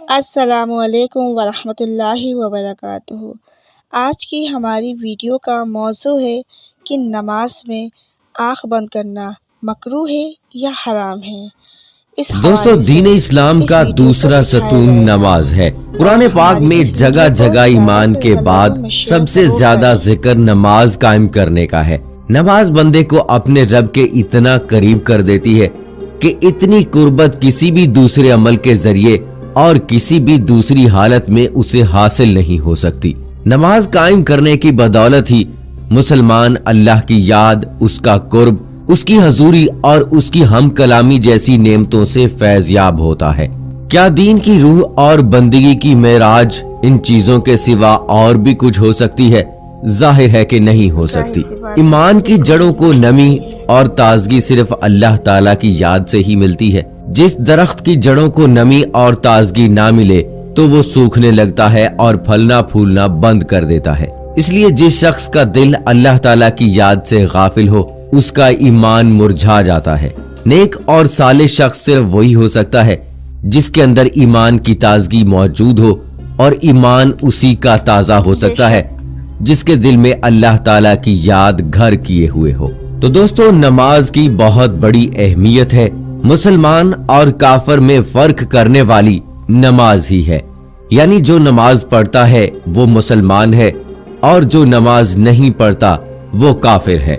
السلام علیکم ورحمۃ اللہ وبرکاتہ۔ آج کی ہماری ویڈیو کا موضوع ہے کہ نماز میں آنکھ بند کرنا مکروہ ہے یا حرام ہے۔ دوستو، دین اسلام کا دوسرا ستون نماز ہے۔ قرآن پاک میں جگہ جگہ ایمان کے بعد سب سے زیادہ ذکر نماز قائم کرنے کا ہے۔ نماز بندے کو اپنے رب کے اتنا قریب کر دیتی ہے کہ اتنی قربت کسی بھی دوسرے عمل کے ذریعے اور کسی بھی دوسری حالت میں اسے حاصل نہیں ہو سکتی۔ نماز قائم کرنے کی بدولت ہی مسلمان اللہ کی یاد، اس کا قرب، اس کی حضوری اور اس کی ہم کلامی جیسی نعمتوں سے فیض یاب ہوتا ہے۔ کیا دین کی روح اور بندگی کی معراج ان چیزوں کے سوا اور بھی کچھ ہو سکتی ہے؟ ظاہر ہے کہ نہیں ہو سکتی۔ ایمان کی جڑوں کو نمی اور تازگی صرف اللہ تعالیٰ کی یاد سے ہی ملتی ہے۔ جس درخت کی جڑوں کو نمی اور تازگی نہ ملے تو وہ سوکھنے لگتا ہے اور پھلنا پھولنا بند کر دیتا ہے۔ اس لیے جس شخص کا دل اللہ تعالیٰ کی یاد سے غافل ہو، اس کا ایمان مرجھا جاتا ہے۔ نیک اور صالح شخص صرف وہی ہو سکتا ہے جس کے اندر ایمان کی تازگی موجود ہو، اور ایمان اسی کا تازہ ہو سکتا ہے جس کے دل میں اللہ تعالیٰ کی یاد گھر کیے ہوئے ہو۔ تو دوستو، نماز کی بہت بڑی اہمیت ہے۔ مسلمان اور کافر میں فرق کرنے والی نماز ہی ہے، یعنی جو نماز پڑھتا ہے وہ مسلمان ہے اور جو نماز نہیں پڑھتا وہ کافر ہے۔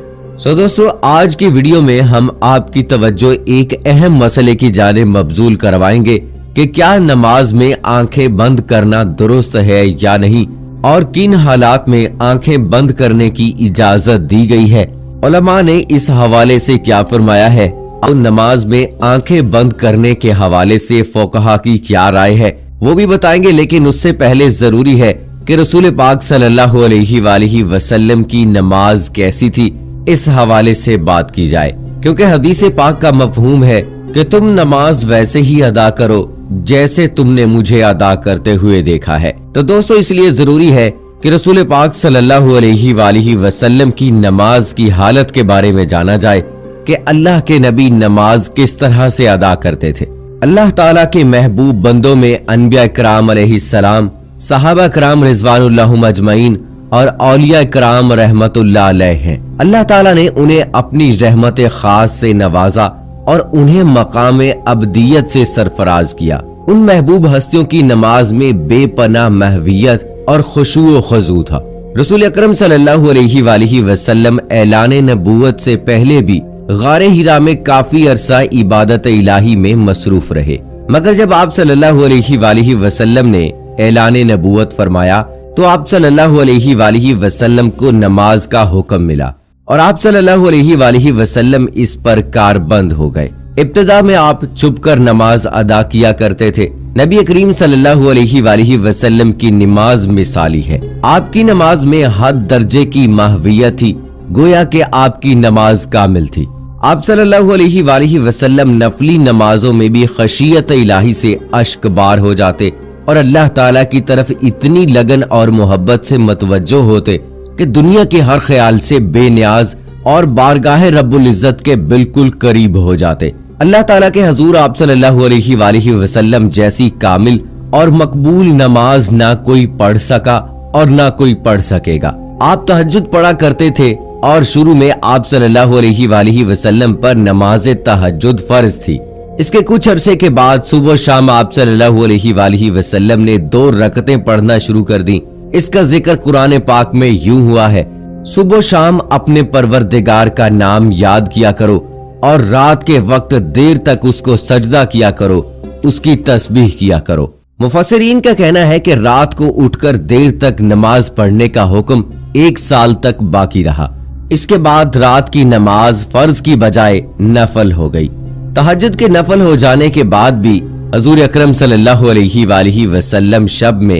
دوستو، آج کی ویڈیو میں ہم آپ کی توجہ ایک اہم مسئلے کی جانب مبذول کروائیں گے کہ کیا نماز میں آنکھیں بند کرنا درست ہے یا نہیں، اور کن حالات میں آنکھیں بند کرنے کی اجازت دی گئی ہے۔ علماء نے اس حوالے سے کیا فرمایا ہے، اور نماز میں آنکھیں بند کرنے کے حوالے سے فقہا کی کیا رائے ہے، وہ بھی بتائیں گے۔ لیکن اس سے پہلے ضروری ہے کہ رسول پاک صلی اللہ علیہ وآلہ وسلم کی نماز کیسی تھی، اس حوالے سے بات کی جائے، کیونکہ حدیث پاک کا مفہوم ہے کہ تم نماز ویسے ہی ادا کرو جیسے تم نے مجھے ادا کرتے ہوئے دیکھا ہے۔ تو دوستو، اس لیے ضروری ہے کہ رسول پاک صلی اللہ علیہ وآلہ وسلم کی نماز کی حالت کے بارے میں جانا جائے کہ اللہ کے نبی نماز کس طرح سے ادا کرتے تھے۔ اللہ تعالیٰ کے محبوب بندوں میں انبیاء کرام علیہ السلام، صحابہ کرام رضوان اللہ اجمعین اور اولیاء کرام رحمت اللہ علیہ ہیں۔ اللہ تعالیٰ نے انہیں اپنی رحمت خاص سے نوازا اور انہیں مقام عبدیت سے سرفراز کیا۔ ان محبوب ہستیوں کی نماز میں بے پناہ محویت اور خشوع و خضوع تھا۔ رسول اکرم صلی اللہ علیہ وآلہ وسلم اعلان نبوت سے پہلے بھی غار ہرا میں کافی عرصہ عبادت الہی میں مصروف رہے، مگر جب آپ صلی اللہ علیہ وآلہ وسلم نے اعلان نبوت فرمایا تو آپ صلی اللہ علیہ وآلہ وسلم کو نماز کا حکم ملا، اور آپ صلی اللہ علیہ وآلہ وسلم اس پر کاربند ہو گئے۔ ابتدا میں آپ چھپ کر نماز ادا کیا کرتے تھے۔ نبی کریم صلی اللہ علیہ وآلہ وسلم کی نماز مثالی ہے۔ آپ کی نماز میں حد درجے کی محویت تھی، گویا کہ آپ کی نماز کامل تھی۔ آپ صلی اللہ علیہ وآلہ وسلم نفلی نمازوں میں بھی خشیت الہی سے اشک بار ہو جاتے اور اللہ تعالیٰ کی طرف اتنی لگن اور محبت سے متوجہ ہوتے کہ دنیا کے ہر خیال سے بے نیاز اور بارگاہ رب العزت کے بالکل قریب ہو جاتے۔ اللہ تعالیٰ کے حضور آپ صلی اللہ علیہ وآلہ وسلم جیسی کامل اور مقبول نماز نہ کوئی پڑھ سکا اور نہ کوئی پڑھ سکے گا۔ آپ تہجد پڑھا کرتے تھے، اور شروع میں آپ صلی اللہ علیہ وآلہ وسلم پر نماز تہجد فرض تھی۔ اس کے کچھ عرصے کے بعد صبح و شام آپ صلی اللہ علیہ وآلہ وسلم نے 2 رکعتیں پڑھنا شروع کر دیں۔ اس کا ذکر قرآن پاک میں یوں ہوا ہے، صبح و شام اپنے پروردگار کا نام یاد کیا کرو، اور رات کے وقت دیر تک اس کو سجدہ کیا کرو، اس کی تسبیح کیا کرو۔ مفسرین کا کہنا ہے کہ رات کو اٹھ کر دیر تک نماز پڑھنے کا حکم 1 سال تک باقی رہا۔ اس کے بعد رات کی نماز فرض کی بجائے نفل ہو گئی۔ تہجد کے نفل ہو جانے کے بعد بھی حضور اکرم صلی اللہ علیہ وآلہ وسلم شب میں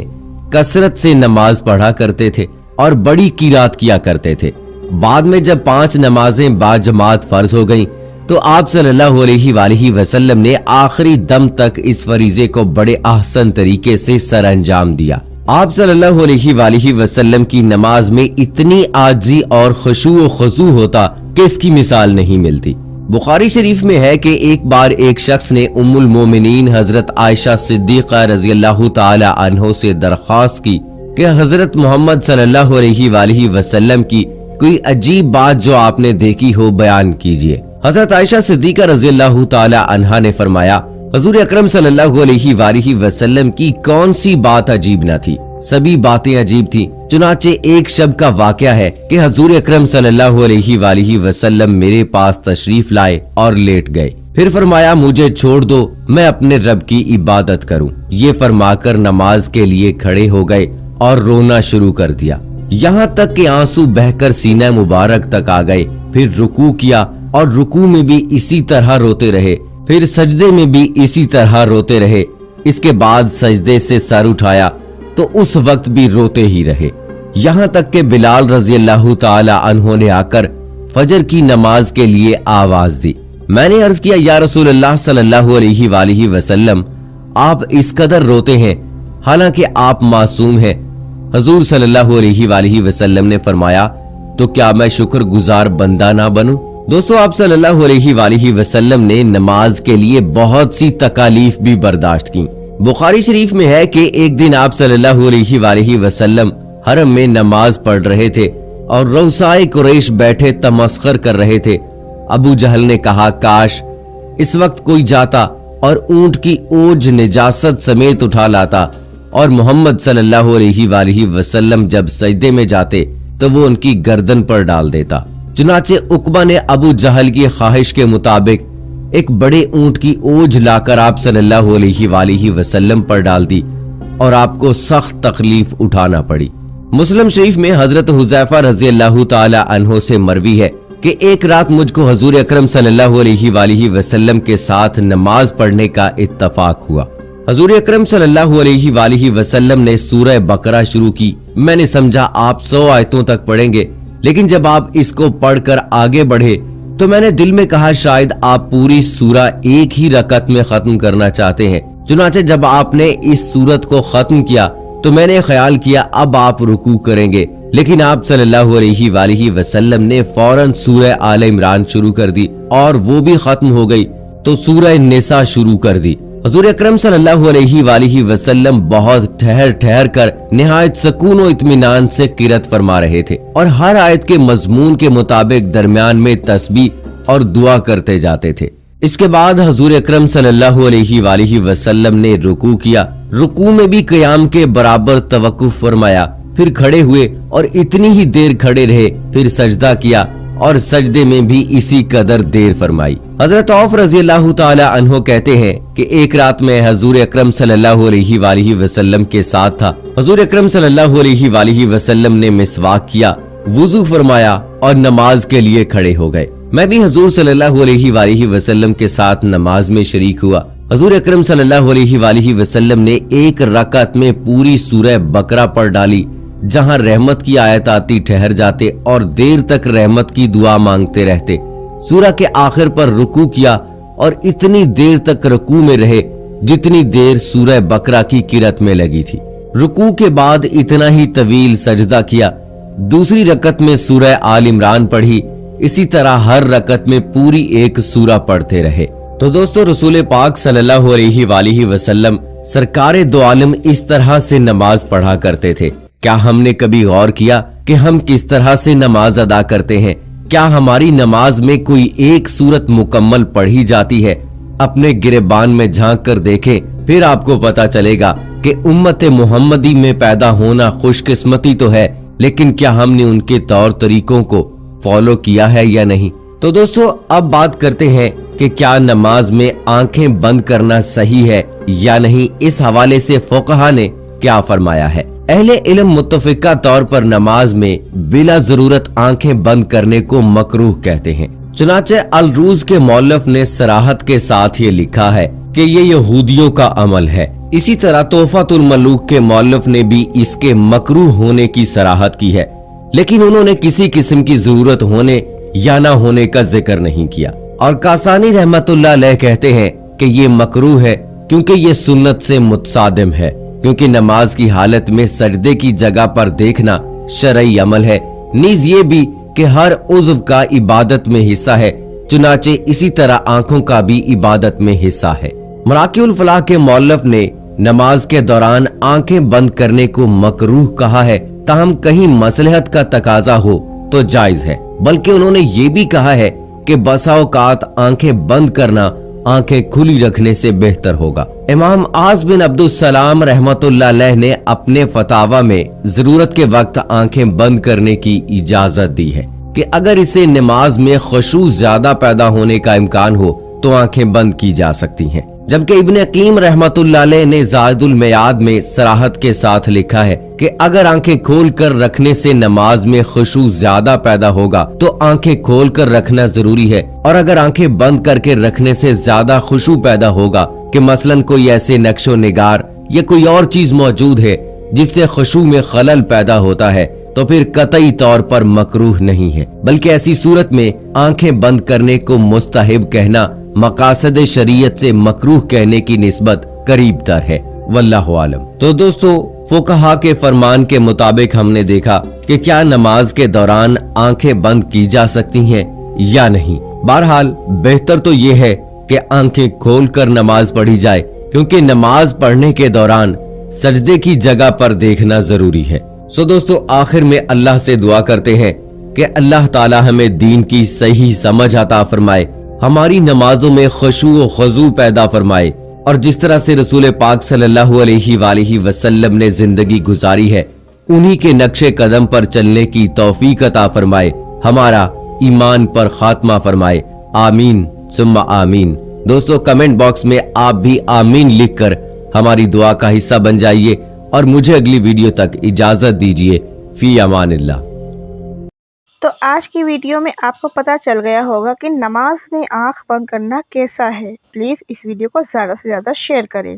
کثرت سے نماز پڑھا کرتے تھے اور بڑی قرات کیا کرتے تھے۔ بعد میں جب 5 نمازیں باجماعت فرض ہو گئیں تو آپ صلی اللہ علیہ وآلہ وسلم نے آخری دم تک اس فریضے کو بڑے احسن طریقے سے سر انجام دیا۔ آپ صلی اللہ علیہ وآلہ وسلم کی نماز میں اتنی عاجزی اور خشوع و خضوع ہوتا کہ اس کی مثال نہیں ملتی۔ बुखारी शरीफ में है कि एक बार एक शख्स ने उम्मुल मोमिनीन हजरत आयशा सिद्दीक़ा रज़ी अल्लाह ताला अन्हो से दरख्वास्त की कि हजरत मोहम्मद सल्लल्लाहु अलैहि वसल्लम की कोई अजीब बात जो आपने देखी हो बयान कीजिए। हजरत आयशा सिद्दीक़ा रज़ी अल्लाह ताला अन्हा ने फरमाया, हुज़ूर अकरम सल्लल्लाहु अलैहि वसल्लम की कौन सी बात अजीब न थी, सभी बातें अजीब थी। चुनाचे एक शब का वाकया है कि हुज़ूर अकरम सल्लल्लाहु अलैहि वसल्लम मेरे पास तशरीफ लाए और लेट गए। फिर फरमाया, मुझे छोड़ दो, मैं अपने रब की इबादत करूं। ये फरमाकर नमाज के लिए खड़े हो गए और रोना शुरू कर दिया, यहाँ तक कि आंसू बहकर सीना मुबारक तक आ गए। फिर रुकू किया और रुकू में भी इसी तरह रोते रहे, फिर सजदे में भी इसी तरह रोते रहे। इसके बाद सजदे से सर उठाया तो उस वक्त भी रोते ही रहे, यहाँ तक कि बिलाल रज़ी अल्लाह ताला अन्हो ने आकर फजर की नमाज के लिए आवाज दी। मैंने अर्ज किया, या रसूल अल्लाह सल्लल्लाहु अलैहि वसल्लम, आप इस कदर रोते हैं हालांकि आप मासूम हैं। हुज़ूर सल्लल्लाहु अलैहि वसल्लम ने फरमाया, तो क्या मैं शुक्रगुजार बंदा ना बनूं? दोस्तों, आप सल्लल्लाहु अलैहि वसल्लम ने नमाज के लिए बहुत सी तकालीफ भी बर्दाश्त की। बुखारी शरीफ में है कि एक दिन आप सल्लल्लाहु अलैहि वसल्लम हरम में नमाज पढ़ रहे थे और रौसाए कुरैश बैठे तमस्खर कर रहे थे। अबू जहल ने कहा, काश इस वक्त कोई जाता और ऊंट की ओज निजासत समेत उठा लाता और मोहम्मद सल्लल्लाहु अलैहि वसल्लम जब सजदे में जाते तो वो उनकी गर्दन पर डाल देता। चुनाचे उकबा ने अबू जहल की ख्वाहिश के मुताबिक एक बड़े ऊंट की ओज लाकर आप सल्लल्लाहु अलैहि वसल्लम पर डाल दी और आपको सख्त तकलीफ उठाना पड़ी। मुस्लिम शरीफ में हजरत हुज़ैफा रज़ी अल्लाह ताला अन्हो से मरवी है कि एक रात मुझको हुज़ूर अकरम सल्लल्लाहु अलैहि वसल्लम के साथ नमाज पढ़ने का इत्तफाक हुआ। हुज़ूर अकरम सल्लल्लाहु अलैहि वसल्लम ने सूरह बकरा शुरू की। मैंने समझा आप 100 आयतों तक पढ़ेंगे, लेकिन जब आप इसको पढ़कर आगे बढ़े तो मैंने दिल में कहा शायद आप पूरी सूरा एक ही रकत में खत्म करना चाहते हैं। चुनाचे जब आपने इस सूरत को खत्म किया तो मैंने ख्याल किया अब आप रुकू करेंगे, लेकिन आप सल्लल्लाहु अलैहि वसल्लम ने फौरन सूरह आल इमरान शुरू कर दी और वो भी खत्म हो गई तो सूरह निसा शुरू कर दी। हुज़ूर अकरम सल्लल्लाहु अलैहि वसल्लम बहुत ठहर ठहर कर निहायत सुकून और इत्मीनान से किरत फरमा रहे थे और हर आयत के मजमून के मुताबिक दरमियान में तस्बीह और दुआ करते जाते थे। इसके बाद हुज़ूर अकरम सल्लल्लाहु अलैहि वसल्लम ने रुकू किया। रुकू में भी क़याम के बराबर तवक्कुफ फरमाया, फिर खड़े हुए और इतनी ही देर खड़े रहे, फिर सजदा किया और सजदे में भी इसी कदर देर फरमाई। हजरत औफ रज़ी अल्लाह ताला अन्हो कहते हैं कि एक रात में हुज़ूर अकरम सल्लल्लाहु अलैहि वसल्लम के साथ था। हुज़ूर अकरम सल्लल्लाहु अलैहि वसल्लम ने मिसवाक किया, वुजू फरमाया और नमाज के लिए खड़े हो गए। मैं भी हुज़ूर सल्लल्लाहु अलैहि वसल्लम के साथ नमाज में शरीक हुआ। हुज़ूर अकरम सल्लल्लाहु अलैहि वसल्लम ने एक रकात में पूरी सूरह बकरा पढ़ डाली। जहां रहमत की आयत आती ठहर जाते और देर तक रहमत की दुआ मांगते रहते। सूरह के आखिर पर रुकू किया और इतनी देर तक रुकू में रहे जितनी देर सूरह बकरा की किरत में लगी थी। रुकू के बाद इतना ही तवील सजदा किया। दूसरी रकत में सूरह आल इमरान पढ़ी। इसी तरह हर रकत में पूरी एक सूरह पढ़ते रहे। तो दोस्तों, रसूल पाक सल्लल्लाहु अलैहि वसल्लम सरकारे दो आलम इस तरह से नमाज पढ़ा करते थे। क्या हमने कभी गौर किया कि हम किस तरह से नमाज अदा करते हैं? क्या हमारी नमाज में कोई एक सूरत मुकम्मल पढ़ी जाती है? अपने गिरेबान में झांक कर देखें, फिर आपको पता चलेगा कि उम्मत मोहम्मदी में पैदा होना खुशकिस्मती तो है, लेकिन क्या हमने उनके तौर तरीकों को फॉलो किया है या नहीं? तो दोस्तों, अब बात करते हैं कि क्या नमाज में आंखें बंद करना सही है या नहीं। इस हवाले से फुक़हा ने क्या फरमाया है। अहले इल्म मुत्तफ़िका तौर पर नमाज में बिला जरूरत आंखें बंद करने को मकरूह कहते हैं। चुनाचे अल-रूज़ के मौलफ ने सराहत के साथ ये लिखा है कि ये यहूदियों का अमल है। इसी तरह तोहफ़तुल मलूक के मौलफ ने भी इसके मकरूह होने की सराहत की है, लेकिन उन्होंने किसी किस्म की जरूरत होने या ना होने का जिक्र नहीं किया। और कासानी रहमतुल्लाह अलैह कहते हैं कि ये मकरूह है क्योंकि ये सुन्नत से मुतसादिम है, क्योंकि नमाज की हालत में सजदे की जगह पर देखना शरई अमल है। नीज ये भी कि हर उज़्व का इबादत में हिस्सा है, चुनाचे इसी तरह आंखों का भी इबादत में हिस्सा है। मराकिउल फलाह के मौलफ ने नमाज के दौरान आंखें बंद करने को मकरूह कहा है, ताहम कहीं मसलहत का तकाजा हो तो जायज है। बल्कि उन्होंने ये भी कहा है कि बसा औकात आंखें बंद करना आंखें खुली रखने से बेहतर होगा। इमाम आस बिन अब्दुल सलाम रहमतुल्लाह अलैह ने अपने फतावा में जरूरत के वक्त आंखें बंद करने की इजाजत दी है कि अगर इसे नमाज में खुशू ज्यादा पैदा होने का इम्कान हो तो आंखें बंद की जा सकती हैं। जबकि इब्न अकीम रहमतुल्लाह अलैह ने ज़ायदुल मियाद में सराहत के साथ लिखा है कि अगर आंखें खोल कर रखने से नमाज में खुशू ज्यादा पैदा होगा तो आंखें खोल कर रखना जरूरी है, और अगर आंखें बंद करके रखने से ज्यादा खुशू पैदा होगा कि मसलन कोई ऐसे नक्शो निगार या कोई और चीज मौजूद है जिससे खुशू में खलल पैदा होता है, तो फिर कतई तौर पर मकरूह नहीं है, बल्कि ऐसी सूरत में आंखें बंद करने को मुस्तहिब कहना मकासद शरीयत से मकरूह कहने की निस्बत करीब तर है। वल्लाहु आलम। तो दोस्तों, फुकहा के फरमान के मुताबिक हमने देखा कि क्या नमाज के दौरान आंखें बंद की जा सकती हैं या नहीं। बहरहाल बेहतर तो ये है कि आंखें खोलकर नमाज पढ़ी जाए, क्योंकि नमाज पढ़ने के दौरान सजदे की जगह पर देखना जरूरी है। सो दोस्तों, आखिर में अल्लाह से दुआ करते हैं कि अल्लाह ताला हमें दीन की सही समझ अता फरमाए, हमारी नमाजों में खुशू व खुजू पैदा फरमाए, और जिस तरह से रसूल पाक सल्लल्लाहु अलैहि वसल्लम ने जिंदगी गुजारी है उन्हीं के नक्शे कदम पर चलने की तौफीक अता फरमाए, हमारा ईमान पर खात्मा फरमाए। आमीन सुम्मा आमीन। दोस्तों, कमेंट बॉक्स में आप भी आमीन लिखकर हमारी दुआ का हिस्सा बन जाइए और मुझे अगली वीडियो तक इजाजत दीजिए। फी अमानिल्लाह। तो आज की वीडियो में आपको पता चल गया होगा कि नमाज में आंख बंद करना कैसा है। प्लीज़ इस वीडियो को ज़्यादा से ज़्यादा शेयर करें।